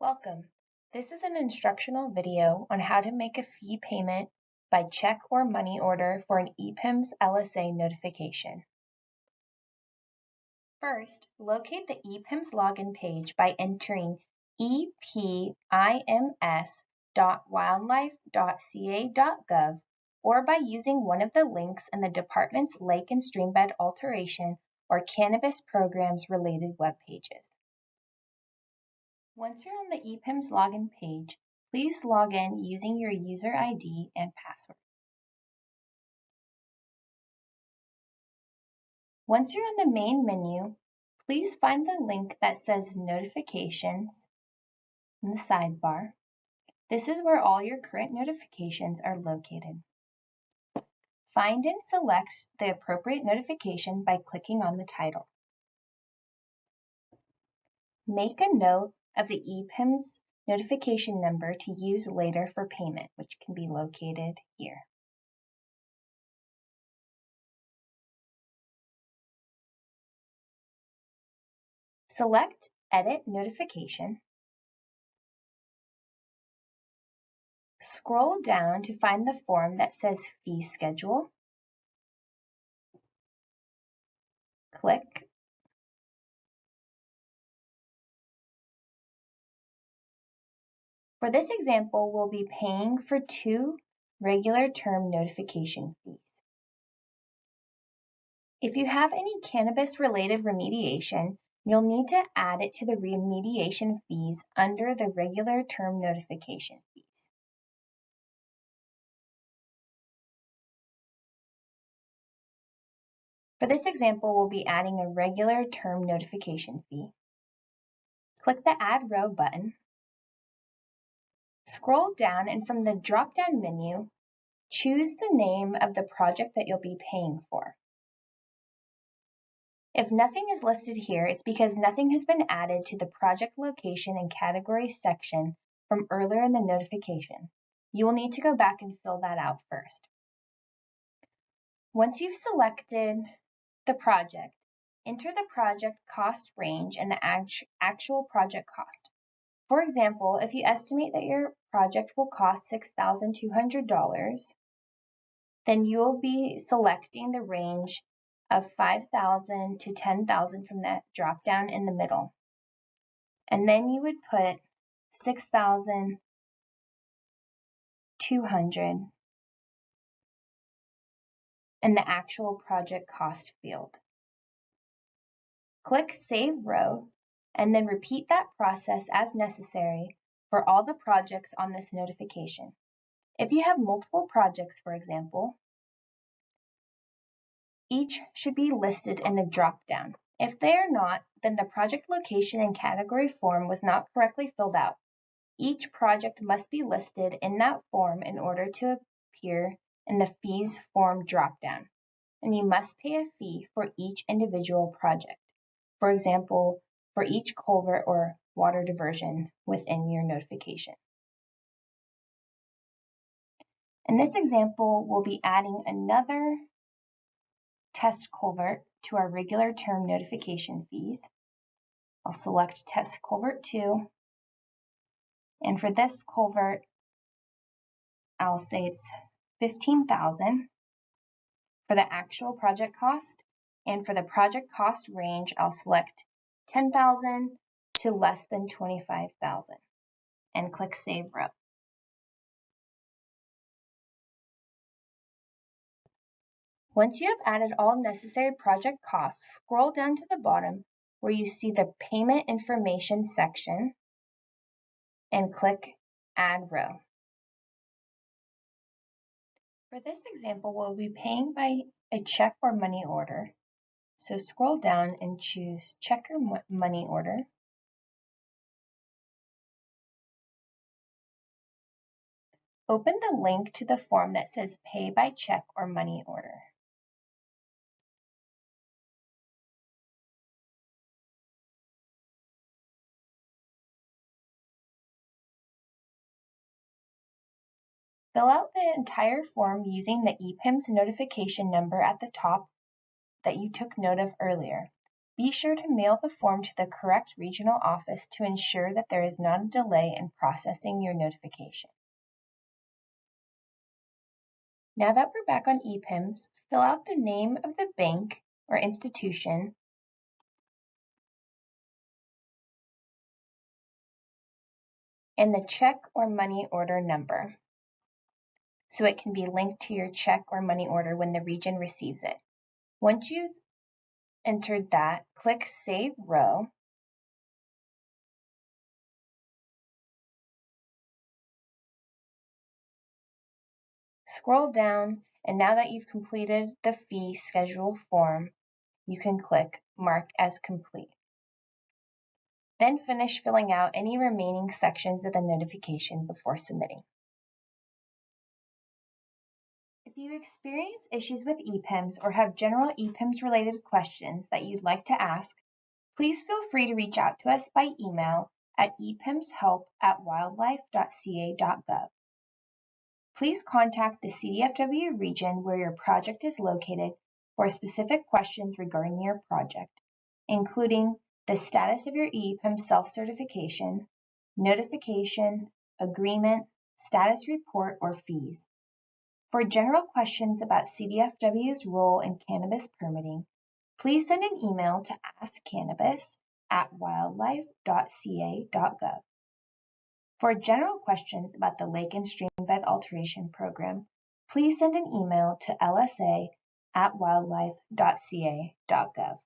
Welcome. This is an instructional video on how to make a fee payment by check or money order for an EPIMS LSA notification. First, locate the EPIMS login page by entering epims.wildlife.ca.gov or by using one of the links in the department's Lake and Streambed Alteration or Cannabis Programs related web pages. Once you're on the EPIMS login page, please log in using your user ID and password. Once you're on the main menu, please find the link that says Notifications in the sidebar. This is where all your current notifications are located. Find and select the appropriate notification by clicking on the title. Make a note of the EPIMS notification number to use later for payment, which can be located here. Select Edit Notification. Scroll down to find the form that says Fee Schedule. Click. For this example, we'll be paying for 2 regular term notification fees. If you have any cannabis-related remediation, you'll need to add it to the remediation fees under the regular term notification fees. For this example, we'll be adding a regular term notification fee. Click the Add Row button. Scroll down and from the drop-down menu, choose the name of the project that you'll be paying for. If nothing is listed here, it's because nothing has been added to the project location and category section from earlier in the notification. You will need to go back and fill that out first. Once you've selected the project, enter the project cost range and the actual project cost. For example, if you estimate that your project will cost $6,200, then you will be selecting the range of $5,000 to $10,000 from that drop down in the middle. And then you would put $6,200 in the actual project cost field. Click Save Row and then repeat that process as necessary for all the projects on this notification. If you have multiple projects, for example, each should be listed in the drop-down. If they are not, then the project location and category form was not correctly filled out. Each project must be listed in that form in order to appear in the fees form drop-down, and you must pay a fee for each individual project. For example, for each culvert or water diversion within your notification. In this example, we'll be adding another test culvert to our regular term notification fees. I'll select test culvert 2. And for this culvert, I'll say it's $15,000 for the actual project cost. And for the project cost range, I'll select $10,000 to less than $25,000 and click Save Row. Once you have added all necessary project costs, scroll down to the bottom where you see the Payment Information section and click Add Row. For this example, we'll be paying by a check or money order. So scroll down and choose Check or Money Order. Open the link to the form that says Pay by Check or Money Order. Fill out the entire form using the EPIMS notification number at the top that you took note of earlier. Be sure to mail the form to the correct regional office to ensure that there is not a delay in processing your notification. Now that we're back on EPIMS, fill out the name of the bank or institution, and the check or money order number, so it can be linked to your check or money order when the region receives it. Once you've entered that, click Save Row. Scroll down, and now that you've completed the fee schedule form, you can click Mark as Complete. Then finish filling out any remaining sections of the notification before submitting. If you experience issues with EPIMS or have general EPIMS related questions that you'd like to ask, please feel free to reach out to us by email at epimshelp@wildlife.ca.gov. Please contact the CDFW region where your project is located for specific questions regarding your project, including the status of your EPIMS self-certification, notification, agreement, status report, or fees. For general questions about CDFW's role in cannabis permitting, please send an email to askcannabis@wildlife.ca.gov. For general questions about the Lake and Streambed Alteration Program, please send an email to lsa@wildlife.ca.gov.